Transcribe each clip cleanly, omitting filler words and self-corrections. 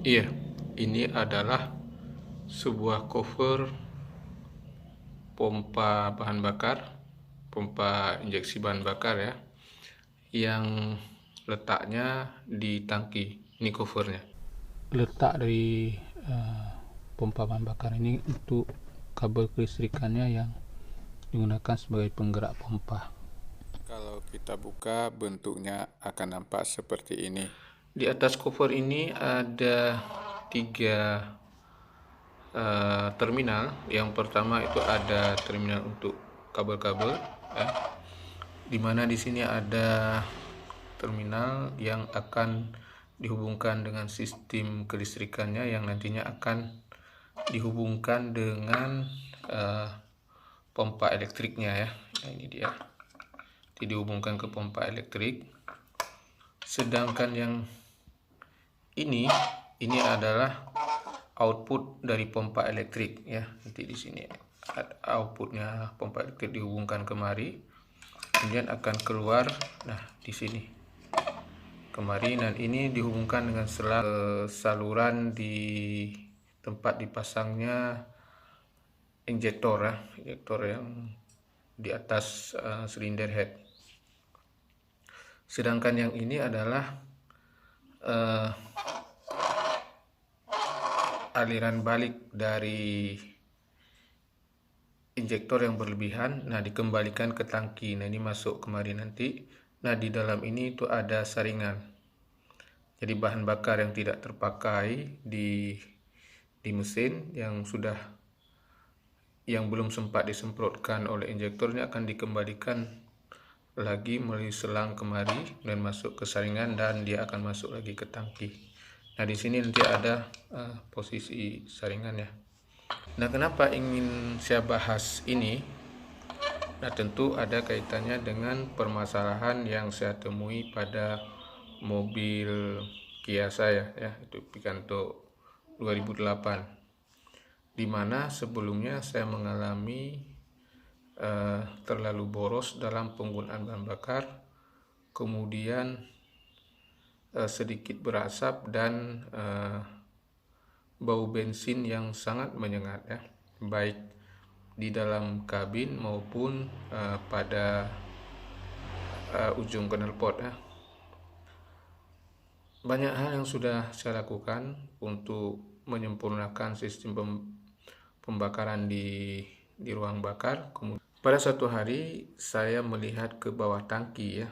Iya, ini adalah sebuah cover pompa bahan bakar, pompa injeksi bahan bakar ya, yang letaknya di tangki. Ini covernya. Letak dari pompa bahan bakar ini untuk kabel kelistrikannya yang digunakan sebagai penggerak pompa. Kalau kita buka, bentuknya akan nampak seperti ini. Di atas cover ini ada tiga terminal. Yang pertama itu ada terminal untuk kabel-kabel, ya. Dimana di sini ada terminal yang akan dihubungkan dengan sistem kelistrikannya yang nantinya akan dihubungkan dengan pompa elektriknya ya. Nah, ini dia. Jadi dihubungkan ke pompa elektrik. Sedangkan yang ini adalah output dari pompa elektrik ya. Nanti di sini outputnya pompa elektrik dihubungkan kemari. Kemudian akan keluar, nah di sini kemari, dan ini dihubungkan dengan saluran di tempat dipasangnya injektor ya, injektor yang di atas silinder head. Sedangkan yang ini adalah aliran balik dari injektor yang berlebihan, nah dikembalikan ke tangki. Nah ini masuk kemari nanti. Nah di dalam ini itu ada saringan. Jadi bahan bakar yang tidak terpakai di mesin yang belum sempat disemprotkan oleh injektornya akan dikembalikan lagi melalui selang kemari dan masuk ke saringan, dan dia akan masuk lagi ke tangki. Nah di sini nanti ada posisi saringannya. Nah kenapa ingin saya bahas ini? Nah tentu ada kaitannya dengan permasalahan yang saya temui pada mobil Kia saya ya, itu Picanto 2008, dimana sebelumnya saya mengalami terlalu boros dalam penggunaan bahan bakar, kemudian sedikit berasap dan bau bensin yang sangat menyengat ya, baik di dalam kabin maupun pada ujung knalpot ya. Banyak hal yang sudah saya lakukan untuk menyempurnakan sistem pembakaran di ruang bakar. Kemudian pada suatu hari saya melihat ke bawah tangki ya,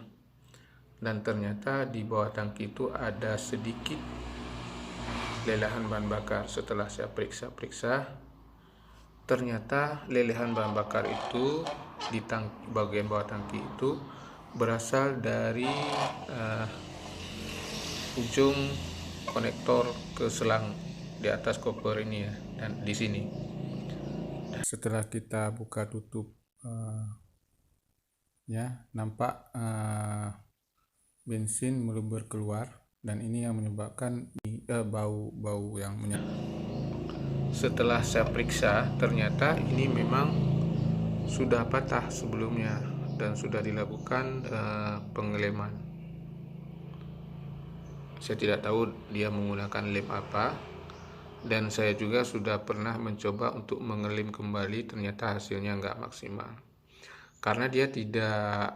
dan ternyata di bawah tangki itu ada sedikit lelehan bahan bakar. Setelah saya periksa, ternyata lelehan bahan bakar itu di bagian bawah tangki itu berasal dari ujung konektor ke selang di atas koper ini ya, dan di sini. Setelah kita buka tutup, ya nampak bensin meluber keluar, dan ini yang menyebabkan bau yang menyengat. Setelah saya periksa, ternyata ini memang sudah patah sebelumnya dan sudah dilakukan pengeleman. Saya tidak tahu dia menggunakan lem apa, dan saya juga sudah pernah mencoba untuk mengelem kembali, ternyata hasilnya nggak maksimal karena dia tidak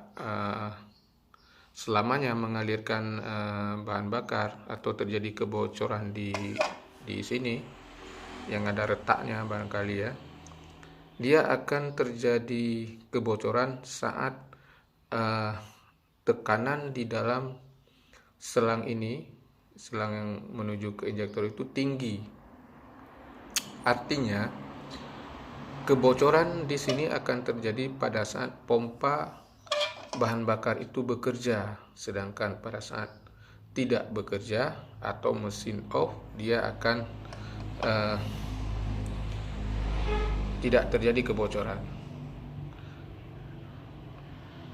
selamanya mengalirkan bahan bakar, atau terjadi kebocoran di sini yang ada retaknya barangkali ya. Dia akan terjadi kebocoran saat tekanan di dalam selang ini, selang yang menuju ke injektor itu tinggi. Artinya kebocoran di sini akan terjadi pada saat pompa bahan bakar itu bekerja, sedangkan pada saat tidak bekerja atau mesin off, dia akan tidak terjadi kebocoran.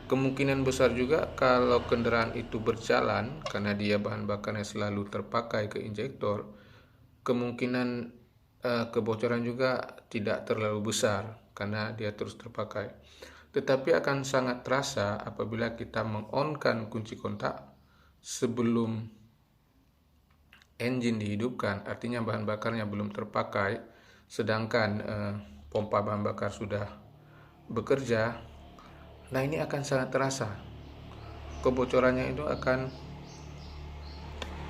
Kemungkinan besar juga kalau kendaraan itu berjalan, karena dia bahan bakarnya selalu terpakai ke injektor, kemungkinan kebocoran juga tidak terlalu besar karena dia terus terpakai. Tetapi akan sangat terasa apabila kita meng-on-kan kunci kontak sebelum engine dihidupkan, artinya bahan bakarnya belum terpakai, sedangkan pompa bahan bakar sudah bekerja, nah ini akan sangat terasa. Kebocorannya itu akan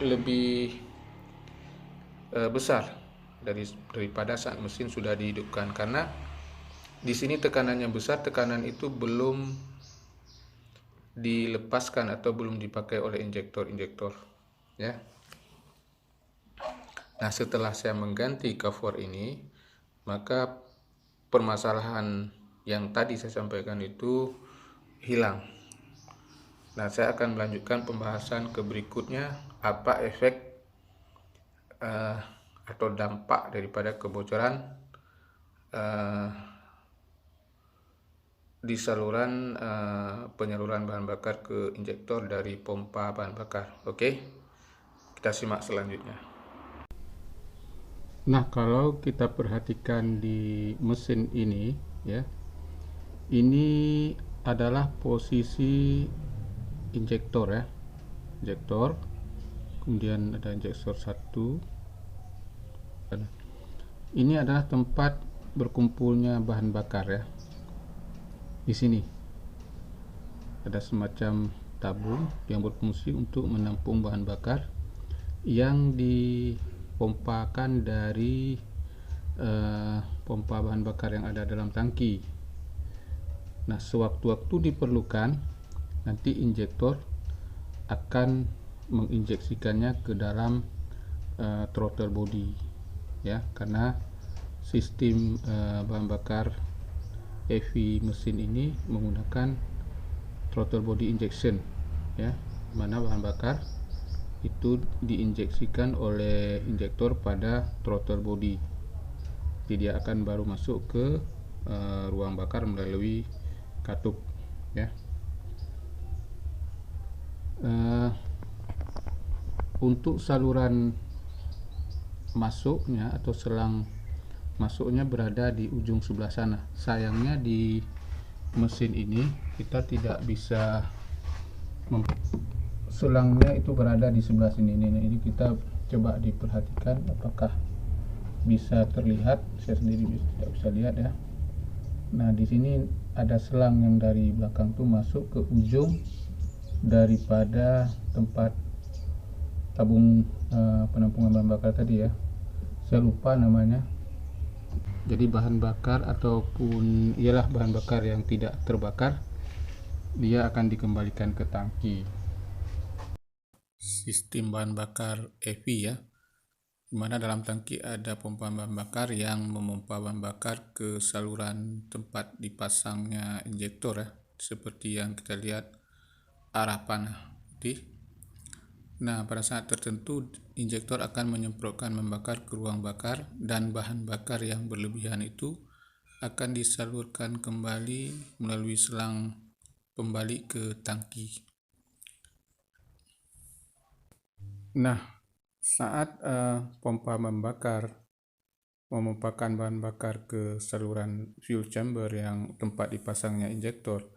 lebih besar daripada saat mesin sudah dihidupkan, karena di sini tekanannya besar, tekanan itu belum dilepaskan atau belum dipakai oleh injektor ya. Nah, setelah saya mengganti cover ini, maka permasalahan yang tadi saya sampaikan itu hilang. Nah, saya akan melanjutkan pembahasan ke berikutnya, apa efek atau dampak daripada kebocoran di saluran penyaluran bahan bakar ke injektor dari pompa bahan bakar. Oke, kita simak selanjutnya. Nah, kalau kita perhatikan di mesin ini ya, ini adalah posisi injektor ya, injektor, kemudian ada injektor 1. Ini adalah tempat berkumpulnya bahan bakar ya. Di sini ada semacam tabung yang berfungsi untuk menampung bahan bakar yang dipompakan dari pompa bahan bakar yang ada dalam tangki. Nah, sewaktu-waktu diperlukan, nanti injektor akan menginjeksikannya ke dalam throttle body ya, karena sistem bahan bakar EV mesin ini menggunakan throttle body injection ya, mana bahan bakar itu diinjeksikan oleh injektor pada throttle body, jadi dia akan baru masuk ke ruang bakar melalui katup ya. Untuk saluran masuknya atau selang masuknya berada di ujung sebelah sana. Sayangnya di mesin ini kita tidak bisa selangnya itu berada di sebelah sini. Ini kita coba diperhatikan apakah bisa terlihat. Saya sendiri tidak bisa lihat ya. Nah, di sini ada selang yang dari belakang tuh masuk ke ujung daripada tempat tabung penampungan bahan bakar tadi ya. Saya lupa namanya. Jadi bahan bakar ataupun ialah bahan bakar yang tidak terbakar, dia akan dikembalikan ke tangki. Sistem bahan bakar EV ya, dimana dalam tangki ada pompa bahan bakar yang memompa bahan bakar ke saluran tempat dipasangnya injektor ya, seperti yang kita lihat arah panah. Nah, pada saat tertentu injektor akan menyemprotkan bahan bakar ke ruang bakar, dan bahan bakar yang berlebihan itu akan disalurkan kembali melalui selang pembalik ke tangki. Nah, saat pompa bahan bakar memompakan bahan bakar ke saluran fuel chamber yang tempat dipasangnya injektor,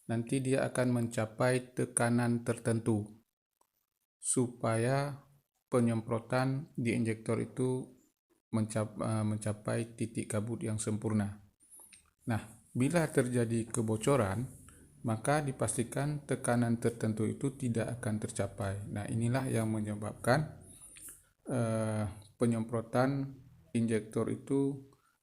nanti dia akan mencapai tekanan tertentu supaya penyemprotan di injektor itu mencapai titik kabut yang sempurna. Nah, bila terjadi kebocoran, maka dipastikan tekanan tertentu itu tidak akan tercapai. Nah, inilah yang menyebabkan penyemprotan injektor itu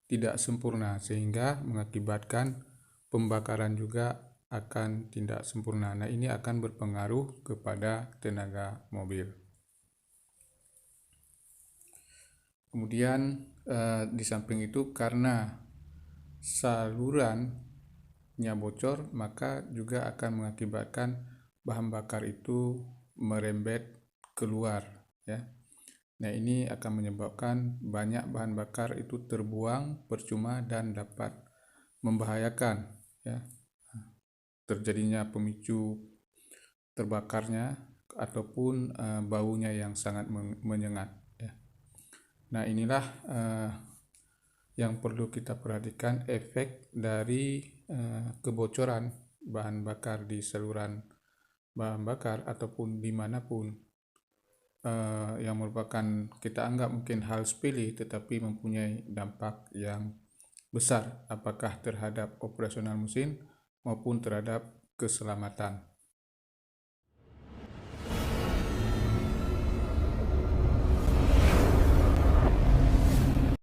tidak sempurna, sehingga mengakibatkan pembakaran juga akan tidak sempurna. Nah, ini akan berpengaruh kepada tenaga mobil. Kemudian di samping itu, karena salurannya bocor, maka juga akan mengakibatkan bahan bakar itu merembet keluar ya. Nah, ini akan menyebabkan banyak bahan bakar itu terbuang percuma dan dapat membahayakan ya, terjadinya pemicu terbakarnya ataupun baunya yang sangat menyengat ya. Nah, inilah yang perlu kita perhatikan, efek dari kebocoran bahan bakar di saluran bahan bakar ataupun dimanapun yang merupakan kita anggap mungkin hal sepele tetapi mempunyai dampak yang besar, apakah terhadap operasional mesin maupun terhadap keselamatan.